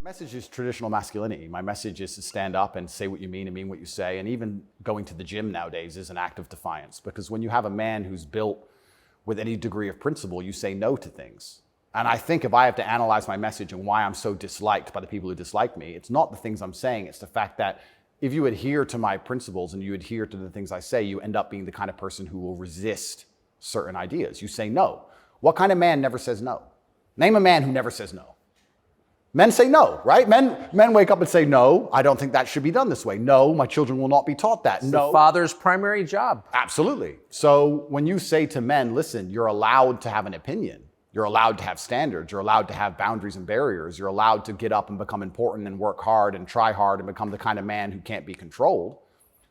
Message is traditional masculinity. My message is to stand up and say what you mean and mean what you say. And even going to the gym nowadays is an act of defiance, because when you have a man who's built with any degree of principle, you say no to things. And I think if I have to analyze my message and why I'm so disliked by the people who dislike me, it's not the things I'm saying, it's the fact that if you adhere to my principles and you adhere to the things I say, you end up being the kind of person who will resist certain ideas. You say no. What kind of man never says no? Name a man who never says no. Men say no, right? Men wake up and say, no, I don't think that should be done this way. No, my children will not be taught that. It's no. the father's primary job. Absolutely. So when you say to men, listen, you're allowed to have an opinion. You're allowed to have standards. You're allowed to have boundaries and barriers. You're allowed to get up and become important and work hard and try hard and become the kind of man who can't be controlled,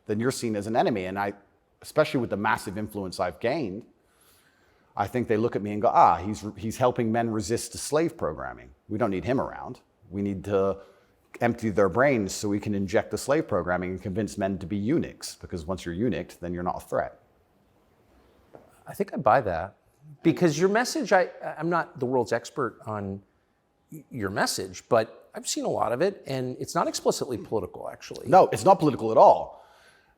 then you're seen as an enemy. And I, especially with the massive influence I've gained, I think they look at me and go, he's helping men resist the slave programming. We don't need him around. We need to empty their brains so we can inject the slave programming and convince men to be eunuchs, because once you're eunuched, then you're not a threat. I think I buy that, because your message, I'm not the world's expert on your message, but I've seen a lot of it, and it's not explicitly political, actually. No, it's not political at all.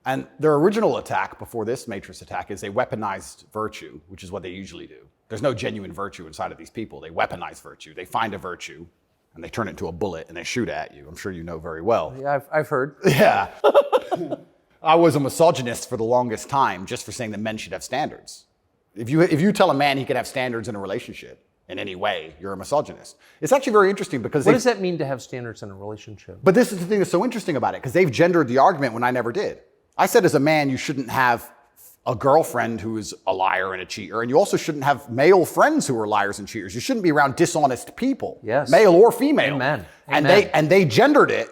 And their original attack before this Matrix attack is they weaponized virtue, which is what they usually do. There's no genuine virtue inside of these people. They weaponize virtue. They find a virtue and they turn it into a bullet and they shoot it at you. I'm sure you know very well. Yeah, I've heard. Yeah. I was a misogynist for the longest time just for saying that men should have standards. If you tell a man he can have standards in a relationship in any way, you're a misogynist. It's actually very interesting because what does that mean to have standards in a relationship? But this is the thing that's so interesting about it, because they've gendered the argument when I never did. I said as a man, you shouldn't have a girlfriend who is a liar and a cheater, and you also shouldn't have male friends who are liars and cheaters. You shouldn't be around dishonest people, yes, male or female. Amen. And they gendered it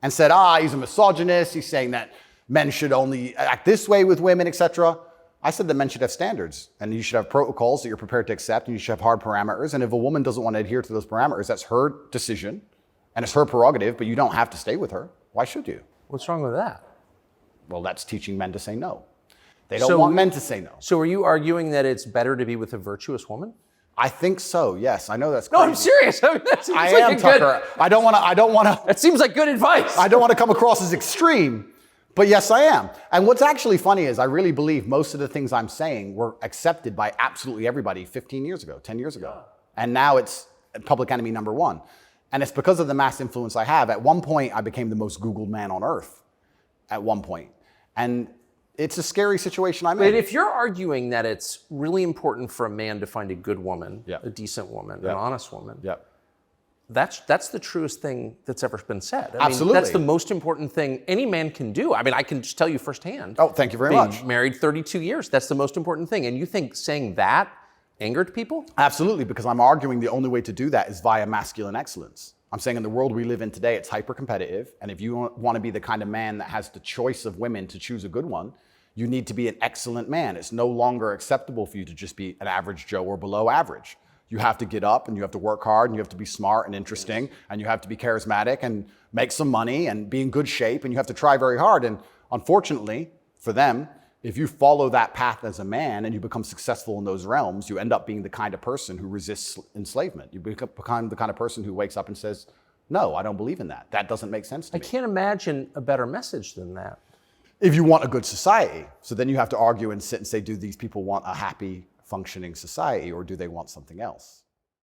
and said, he's a misogynist. He's saying that men should only act this way with women, etc. I said that men should have standards, and you should have protocols that you're prepared to accept, and you should have hard parameters. And if a woman doesn't want to adhere to those parameters, that's her decision, and it's her prerogative. But you don't have to stay with her. Why should you? What's wrong with that? Well, that's teaching men to say no. They don't want men to say no. So are you arguing that it's better to be with a virtuous woman? I think so, yes. I know that's crazy. No, I'm serious. I mean, that seems I like am, Tucker. I don't want to. That seems like good advice. I don't want to come across as extreme, but yes, I am. And what's actually funny is I really believe most of the things I'm saying were accepted by absolutely everybody 15 years ago, 10 years ago. And now it's public enemy number one. And it's because of the mass influence I have. At one point, I became the most Googled man on earth. At one point. And it's a scary situation I'm in. But if you're arguing that it's really important for a man to find a good woman, a decent woman, an honest woman, that's the truest thing that's ever been said. I Absolutely. mean, that's the most important thing any man can do. I mean, I can just tell you firsthand. Oh, thank you very much. Married 32 years, that's the most important thing. And you think saying that angered people? Absolutely, because I'm arguing the only way to do that is via masculine excellence. I'm saying in the world we live in today, it's hyper-competitive. And if you want to be the kind of man that has the choice of women to choose a good one, you need to be an excellent man. It's no longer acceptable for you to just be an average Joe or below average. You have to get up and you have to work hard and you have to be smart and interesting and you have to be charismatic and make some money and be in good shape and you have to try very hard. And unfortunately for them, if you follow that path as a man and you become successful in those realms, you end up being the kind of person who resists enslavement. You become the kind of person who wakes up and says, no, I don't believe in that. That doesn't make sense to me. I can't imagine a better message than that. If you want a good society. So then you have to argue and sit and say, do these people want a happy, functioning society or do they want something else?